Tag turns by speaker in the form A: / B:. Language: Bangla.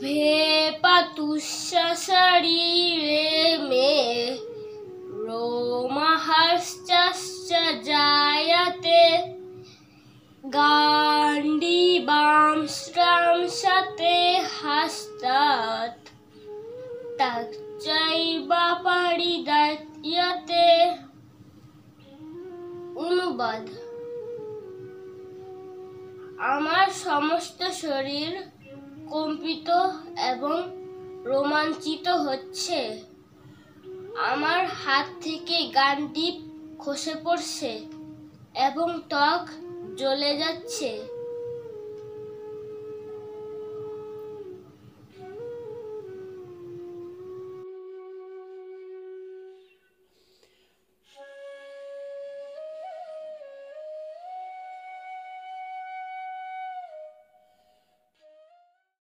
A: भेपतुस्य शरीरे मे रोमहर्षश्च जायते गाण्डीवां श्रांसते हस्तात् तच्चैव परिदध्यते। অনুবাদ। আমার সমস্ত শরীর কম্পিত এবং রোমাঞ্চিত হচ্ছে। আমার হাত থেকে গান্ডীব খসে পড়ছে এবং ত্বক জ্বলে যাচ্ছে।